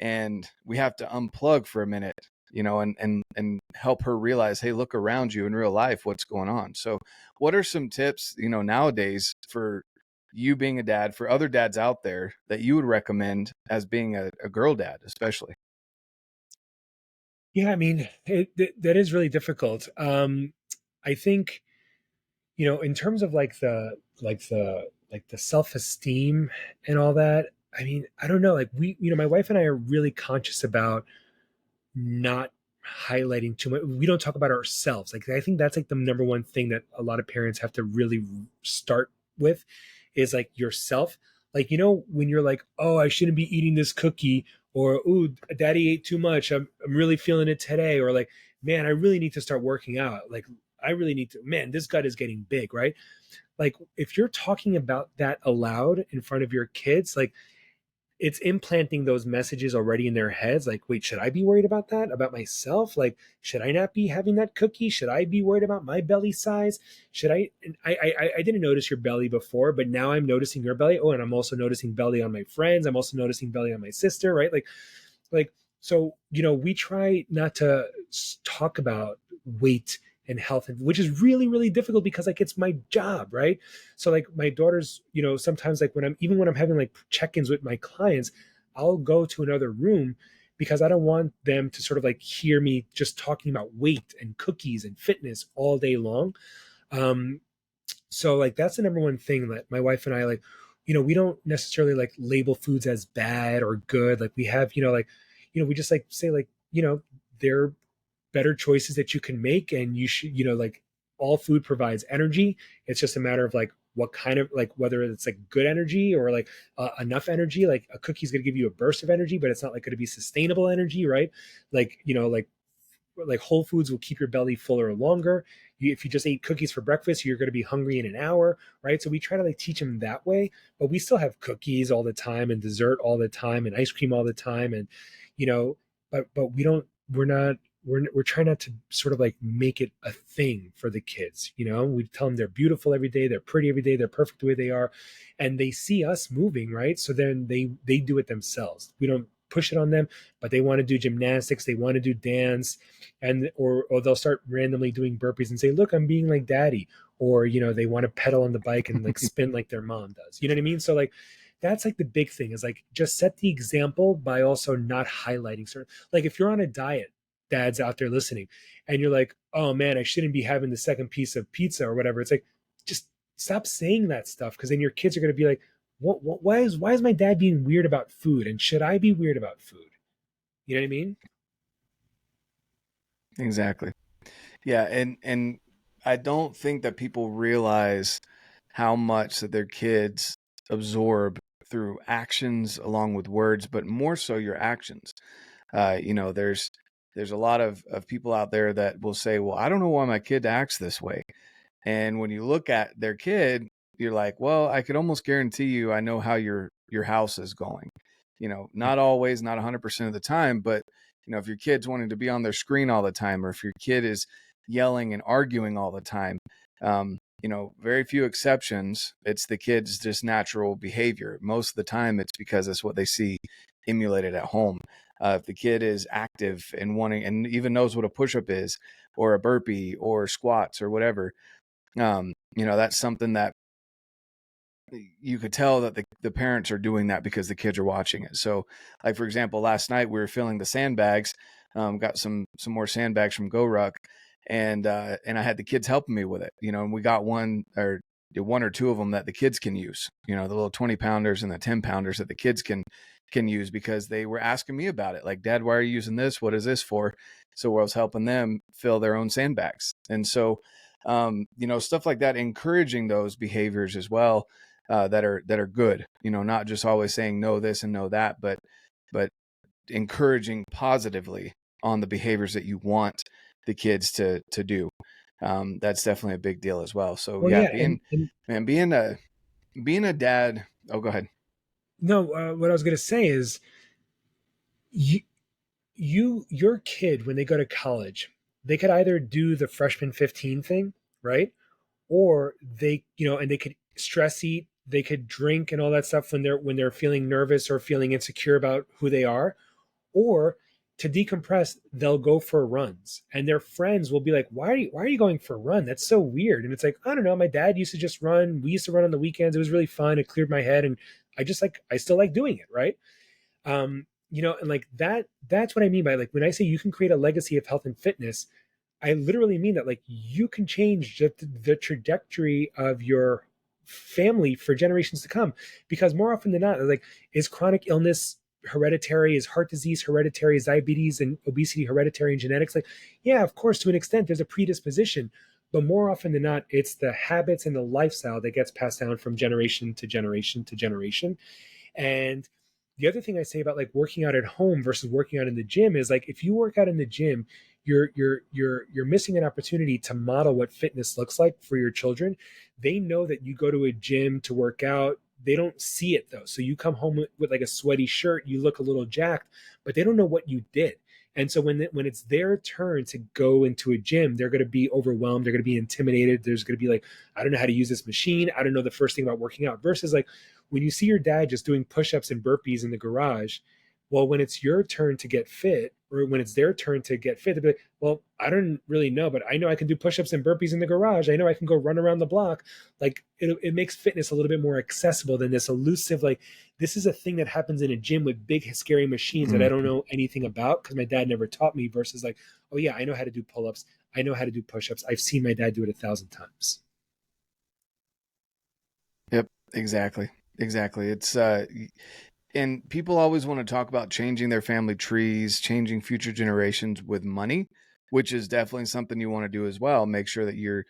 and we have to unplug for a minute, and help her realize, hey, look around you in real life, what's going on. So what are some tips, nowadays, for you being a dad, for other dads out there, that you would recommend as being a girl dad, especially? Yeah, I mean, that is really difficult. I think, in terms of like the self-esteem and all that, I mean, I don't know, like my wife and I are really conscious about not highlighting too much. We don't talk about ourselves. Like I think that's like the number one thing that a lot of parents have to really start with is like yourself. Like, when you're like, oh, I shouldn't be eating this cookie, or ooh, daddy ate too much. I'm really feeling it today. Or like, man, I really need to start working out. Like I really need to, man, this gut is getting big, right? Like if you're talking about that aloud in front of your kids, like it's implanting those messages already in their heads. Like, wait, should I be worried about that about myself? Like, should I not be having that cookie? Should I be worried about my belly size? Should I? And I didn't notice your belly before, but now I'm noticing your belly. Oh, and I'm also noticing belly on my friends. I'm also noticing belly on my sister, right? Like so, we try not to talk about weight and health, which is really really difficult because like it's my job, right? So like my daughters, sometimes like when I'm having like check-ins with my clients, I'll go to another room because I don't want them to sort of like hear me just talking about weight and cookies and fitness all day long. So like that's the number one thing that my wife and I like, we don't necessarily like label foods as bad or good. Like we have, like, we just like say like, they're better choices that you can make, and you should, like all food provides energy. It's just a matter of like what kind of like whether it's like good energy or like enough energy. Like a cookie is going to give you a burst of energy, but it's not like going to be sustainable energy, right? Like like whole foods will keep your belly fuller longer. If you just ate cookies for breakfast, you're going to be hungry in an hour, right? So we try to like teach them that way, but we still have cookies all the time and dessert all the time and ice cream all the time. And, you know, but we don't, we're not, we're trying not to sort of like make it a thing for the kids. We tell them they're beautiful every day, they're pretty every day, they're perfect the way they are, and they see us moving, right? So then they do it themselves. We don't push it on them, but they want to do gymnastics, they want to do dance, and or they'll start randomly doing burpees and say, look, I'm being like daddy. Or they want to pedal on the bike and like spin like their mom does. You know what I mean? So like that's like the big thing is like just set the example by also not highlighting certain, like if you're on a diet, dads out there listening, and you're like, oh man, I shouldn't be having the second piece of pizza or whatever. It's like, just stop saying that stuff, because then your kids are going to be like, why is my dad being weird about food, and should I be weird about food? You know what I mean? Exactly. Yeah, and I don't think that people realize how much that their kids absorb through actions along with words, but more so your actions. There's a lot of people out there that will say, well, I don't know why my kid acts this way. And when you look at their kid, you're like, well, I could almost guarantee you I know how your house is going. Not always, not 100% of the time, but if your kid's wanting to be on their screen all the time, or if your kid is yelling and arguing all the time, very few exceptions. It's the kid's just natural behavior. Most of the time, it's because it's what they see emulated at home. If the kid is active and wanting, and even knows what a push-up is, or a burpee, or squats, or whatever, that's something that you could tell that the parents are doing that because the kids are watching it. So, like, for example, last night we were filling the sandbags, got some more sandbags from GoRuck, and I had the kids helping me with it, and we got one or two of them that the kids can use, the little 20-pounders and the 10-pounders that the kids can use, because they were asking me about it. Like, Dad, why are you using this? What is this for? So I was helping them fill their own sandbags. And so, stuff like that, encouraging those behaviors as well, that are good, not just always saying no this and no that, but encouraging positively on the behaviors that you want the kids to do. That's definitely a big deal as well. So Well, yeah, yeah, being a dad. Oh, go ahead. no, what I was going to say is, you, your kid, when they go to college, they could either do the freshman 15 thing, right? Or they, and they could stress eat, they could drink and all that stuff when they're feeling nervous or feeling insecure about who they are. Or to decompress, they'll go for runs, and their friends will be like, why are you going for a run? That's so weird. And it's like, I don't know, my dad used to just run. We used to run on the weekends. It was really fun. It cleared my head, and I still like doing it, right? And like that's what I mean by, like, when I say you can create a legacy of health and fitness, I literally mean that, like, you can change the trajectory of your family for generations to come. Because more often than not, like, is chronic illness hereditary? Is heart disease hereditary? Is diabetes and obesity hereditary in genetics? Like, yeah, of course, to an extent, there's a predisposition. But more often than not, it's the habits and the lifestyle that gets passed down from generation to generation to generation. And the other thing I say about, like, working out at home versus working out in the gym is, like, if you work out in the gym, you're missing an opportunity to model what fitness looks like for your children. They know that you go to a gym to work out. They don't see it though. So you come home with like a sweaty shirt, you look a little jacked, but they don't know what you did. And so when it's their turn to go into a gym, they're going to be overwhelmed. They're going to be intimidated. There's going to be like, I don't know how to use this machine. I don't know the first thing about working out. Versus, like, when you see your dad just doing push-ups and burpees in the garage, well, when it's your turn to get fit, or when it's their turn to get fit, they'll be like, well, I don't really know, but I know I can do push-ups and burpees in the garage. I know I can go run around the block. Like, it makes fitness a little bit more accessible than this elusive, like, this is a thing that happens in a gym with big, scary machines that I don't know anything about because my dad never taught me, versus like, oh yeah, I know how to do pull-ups. I know how to do push-ups. I've seen my dad do it 1,000 times. Yep, exactly. Exactly. It's and people always want to talk about changing their family trees, changing future generations with money, which is definitely something you want to do as well. Make sure that you're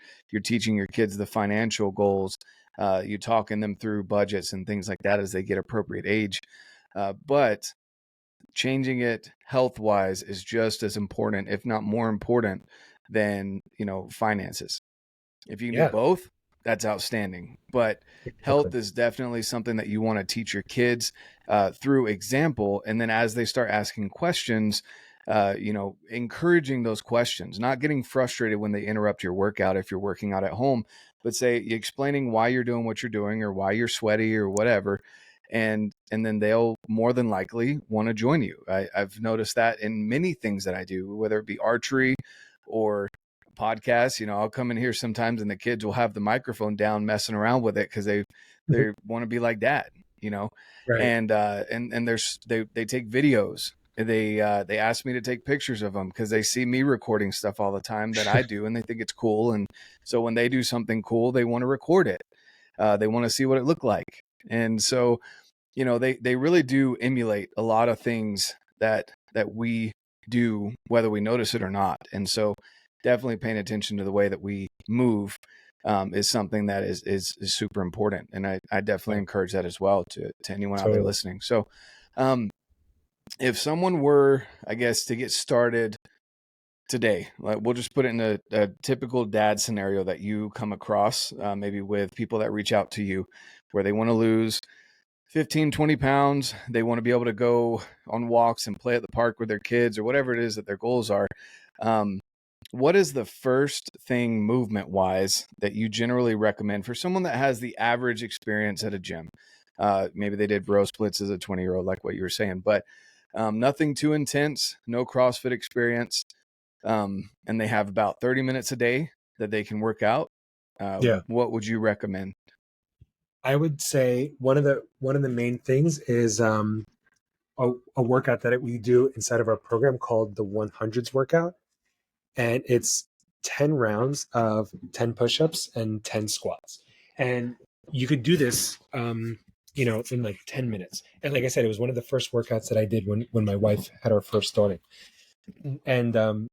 teaching your kids the financial goals. You talking them through budgets and things like that as they get appropriate age. But changing it health wise is just as important, if not more important, than finances. If you can do Yeah, both, that's outstanding. But exactly. health is definitely something that you want to teach your kids through example. And then as they start asking questions, encouraging those questions, not getting frustrated when they interrupt your workout if you're working out at home, but say explaining why you're doing what you're doing or why you're sweaty or whatever. And then they'll more than likely want to join you. I've noticed that in many things that I do, whether it be archery or podcasts. I'll come in here sometimes and the kids will have the microphone down messing around with it because they want to be like dad, Right. and there's they take videos they ask me to take pictures of them because they see me recording stuff all the time that I do, and they think it's cool. And so when they do something cool, they want to record it. They want to see what it looked like. And so, they really do emulate a lot of things that we do, whether we notice it or not. And so definitely paying attention to the way that we move is something that is super important. And I definitely encourage that as well to anyone out there listening. So if someone were, I guess, to get started today, like we'll just put it in a typical dad scenario that you come across, maybe with people that reach out to you where they want to lose 15, 20 pounds. They want to be able to go on walks and play at the park with their kids or whatever it is that their goals are. What is the first thing movement wise that you generally recommend for someone that has the average experience at a gym? Maybe they did bro splits as a 20-year-old, like what you were saying, but nothing too intense, no CrossFit experience. And they have about 30 minutes a day that they can work out. What would you recommend? I would say one of the main things is a workout that we do inside of our program called the 100s workout. And it's 10 rounds of 10 push-ups and 10 squats. And you could do this, in like 10 minutes. And like I said, it was one of the first workouts that I did when my wife had our first daughter. And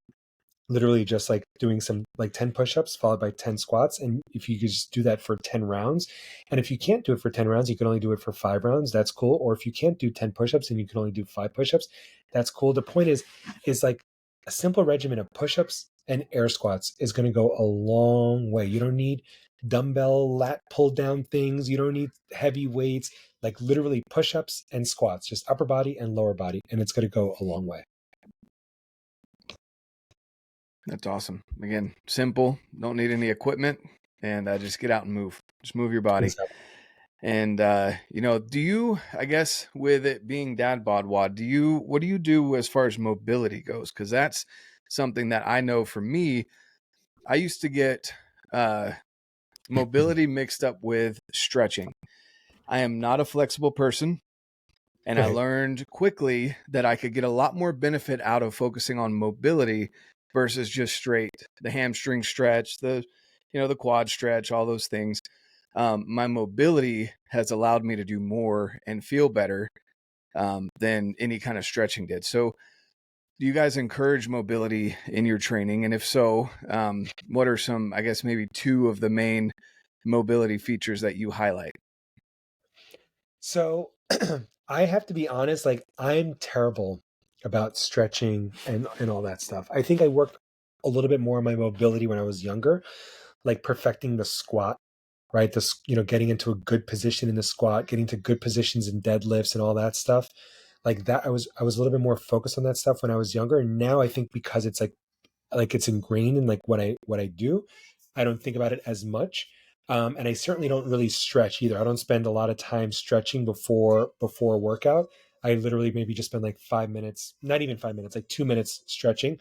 literally just like doing some like 10 push-ups followed by 10 squats. And if you could just do that for 10 rounds, and if you can't do it for 10 rounds, you can only do it for 5 rounds, that's cool. Or if you can't do 10 push-ups and you can only do 5 push-ups, that's cool. The point is like a simple regimen of push-ups and air squats is going to go a long way. You don't need dumbbell lat pull down things. You don't need heavy weights, like literally push-ups and squats, just upper body and lower body. And it's going to go a long way. That's awesome. Again, simple, don't need any equipment, and just get out and move. Just move your body. Exactly. And, do you, I guess with it being DadBod WOD, what do you do as far as mobility goes? Because that's something that I know for me, I used to get mobility mixed up with stretching. I am not a flexible person. And I learned quickly that I could get a lot more benefit out of focusing on mobility versus just straight the hamstring stretch, the quad stretch, all those things. My mobility has allowed me to do more and feel better than any kind of stretching did. So do you guys encourage mobility in your training? And if so, what are some, I guess, maybe 2 of the main mobility features that you highlight? So I have to be honest, like I'm terrible about stretching and all that stuff. I think I worked a little bit more on my mobility when I was younger, like perfecting the squat, right? This, getting into a good position in the squat, getting to good positions in deadlifts and all that stuff. Like that, I was a little bit more focused on that stuff when I was younger. And now I think because it's like it's ingrained in like what I do, I don't think about it as much. And I certainly don't really stretch either. I don't spend a lot of time stretching before a workout. I literally maybe just spend like 5 minutes, not even 5 minutes, like 2 minutes stretching.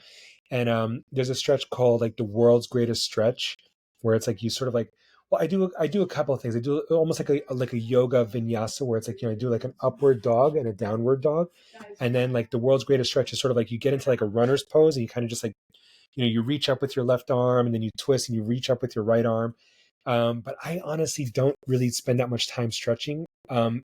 And there's a stretch called like the world's greatest stretch, where it's like you sort of like, well, I do a couple of things. I do almost like a yoga vinyasa, where it's like, I do like an upward dog and a downward dog. And then like the world's greatest stretch is sort of like you get into like a runner's pose and you kind of just like, you reach up with your left arm and then you twist and you reach up with your right arm. But I honestly don't really spend that much time stretching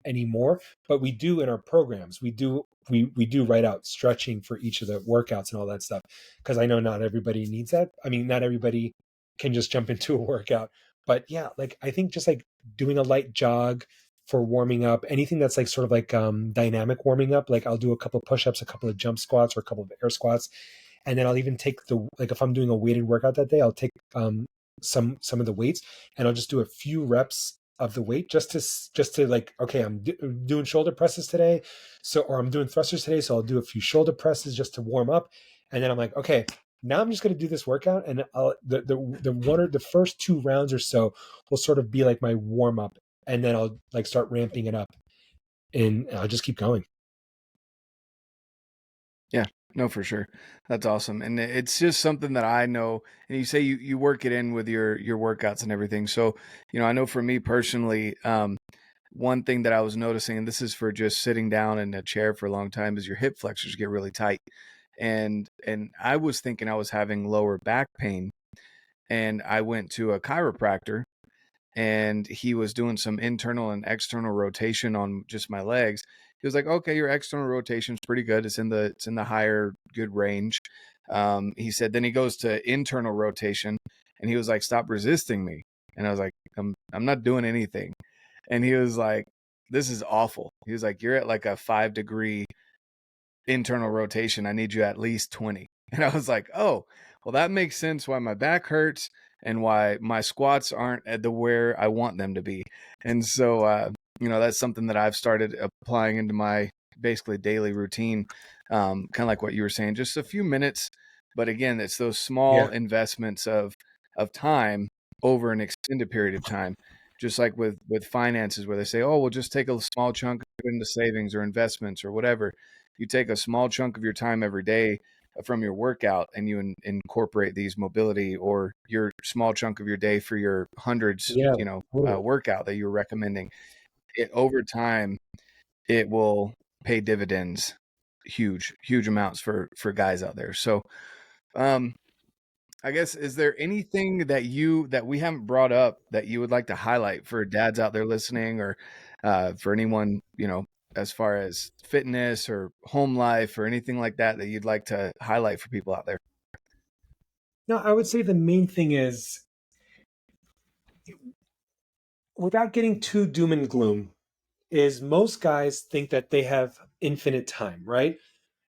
anymore. But we do in our programs. We do write out stretching for each of the workouts and all that stuff, because I know not everybody needs that. I mean, not everybody can just jump into a workout. But yeah, like I think just like doing a light jog for warming up, anything that's like sort of like dynamic warming up. Like I'll do a couple of push-ups, a couple of jump squats, or a couple of air squats. And then I'll even take if I'm doing a weighted workout that day, I'll take some of the weights and I'll just do a few reps of the weight just to like, okay, I'm doing shoulder presses today. Or I'm doing thrusters today. So I'll do a few shoulder presses just to warm up. And then I'm like, okay, now I'm just going to do this workout. And the first 2 rounds or so will sort of be like my warm up. And then I'll like start ramping it up and I'll just keep going. Yeah, no, for sure. That's awesome. And it's just something that I know, and you say you work it in with your workouts and everything. So, I know for me personally, one thing that I was noticing, and this is for just sitting down in a chair for a long time, is your hip flexors get really tight. And I was thinking I was having lower back pain, and I went to a chiropractor, and he was doing some internal and external rotation on just my legs. He was like, "Okay, your external rotation is pretty good. It's in the higher good range." He said, then he goes to internal rotation, and he was like, "Stop resisting me." And I was like, I'm not doing anything." And he was like, "This is awful." He was like, "You're at like a 5-degree internal rotation. I need you at least 20." And I was like, "Oh, well, that makes sense why my back hurts and why my squats aren't at the where I want them to be." And so, that's something that I've started applying into my basically daily routine. Kind of like what you were saying, just a few minutes. But again, it's those small Yeah. investments of time over an extended period of time. Just like with finances, where they say, "Oh, we'll just take a small chunk of it into savings or investments or whatever." You take a small chunk of your time every day from your workout, and you incorporate these mobility, or your small chunk of your day for your hundreds, Yeah. Totally. workout that you're recommending. It over time, it will pay dividends, huge amounts for guys out there. So, um, I guess, is there anything that we haven't brought up that you would like to highlight for dads out there listening, or for anyone, as far as fitness or home life or anything like that you'd like to highlight for people out there? No, I would say the main thing is, without getting too doom and gloom, is most guys think that they have infinite time, right?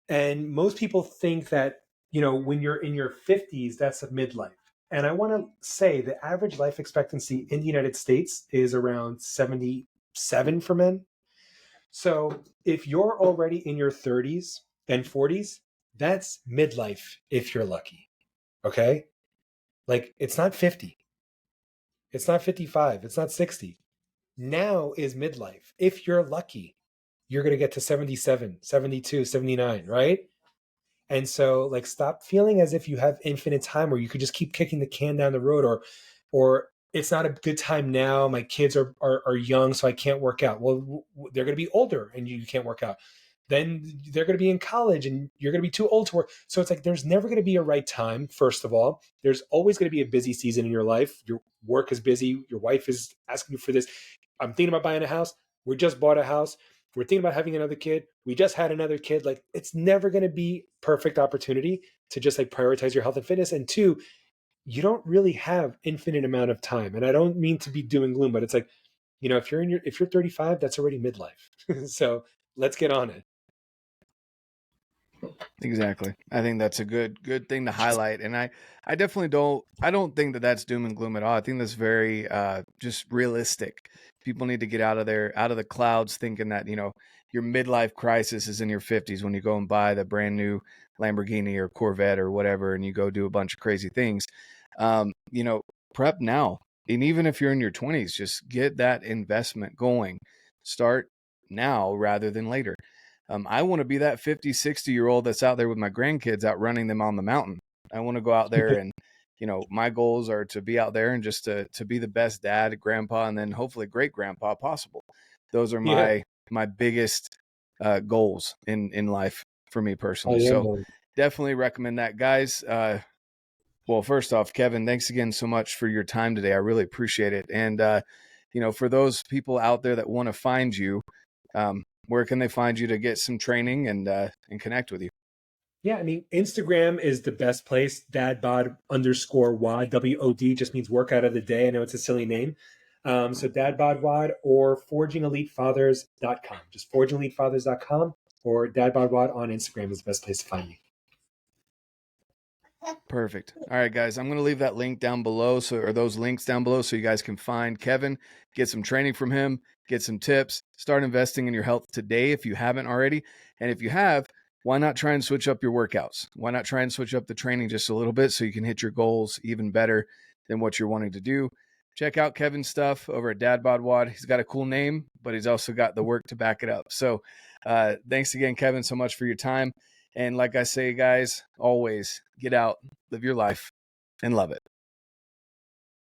And most people think that, when you're in your 50s, that's a midlife. And I want to say the average life expectancy in the United States is around 77 for men. So if you're already in your 30s and 40s, that's midlife if you're lucky. Okay? Like, it's not 50, it's not 55, it's not 60. Now is midlife. If you're lucky, you're going to get to 77, 72, 79, right? And so, like, stop feeling as if you have infinite time where you could just keep kicking the can down the road, or it's not a good time now. My kids are young, so I can't work out. Well, they're going to be older and you can't work out. Then they're going to be in college and you're going to be too old to work. So it's like there's never going to be a right time. First of all, there's always going to be a busy season in your life. Your work is busy. Your wife is asking you for this. I'm thinking about buying a house. We just bought a house. We're thinking about having another kid. We just had another kid. Like, it's never going to be perfect opportunity to just like prioritize your health and fitness. And two, you don't really have infinite amount of time. And I don't mean to be doom and gloom, but it's like, if you're 35, that's already midlife. So let's get on it. Exactly. I think that's a good thing to highlight. And I definitely don't think that that's doom and gloom at all. I think that's very just realistic. People need to get out of the clouds, thinking that, your midlife crisis is in your 50s when you go and buy the brand new Lamborghini or Corvette or whatever, and you go do a bunch of crazy things. Prep now. And even if you're in your 20s, just get that investment going. Start now rather than later. I want to be that 50, 60-year-old that's out there with my grandkids out running them on the mountain. I want to go out there and, my goals are to be out there and just to be the best dad, grandpa, and then hopefully great grandpa possible. Those are Yeah. my biggest goals in life for me personally. Oh, yeah, So man. definitely recommend that, guys. Well, first off, Kevin, thanks again so much for your time today. I really appreciate it. And, for those people out there that want to find you, where can they find you to get some training and connect with you? Yeah, I mean, Instagram is the best place. DadBod _WOD, WOD just means workout of the day. I know it's a silly name. So DadBod WOD or ForgingEliteFathers.com. Just ForgingEliteFathers.com or DadBod WOD on Instagram is the best place to find me. Perfect. All right, guys, I'm going to leave that link down below, or those links down below, so you guys can find Kevin, get some training from him, get some tips, start investing in your health today if you haven't already. And if you have, why not try and switch up your workouts? Why not try and switch up the training just a little bit so you can hit your goals even better than what you're wanting to do? Check out Kevin's stuff over at DadBod WOD. He's got a cool name, but he's also got the work to back it up. So thanks again, Kevin, so much for your time. And like I say, guys, always get out, live your life, and love it.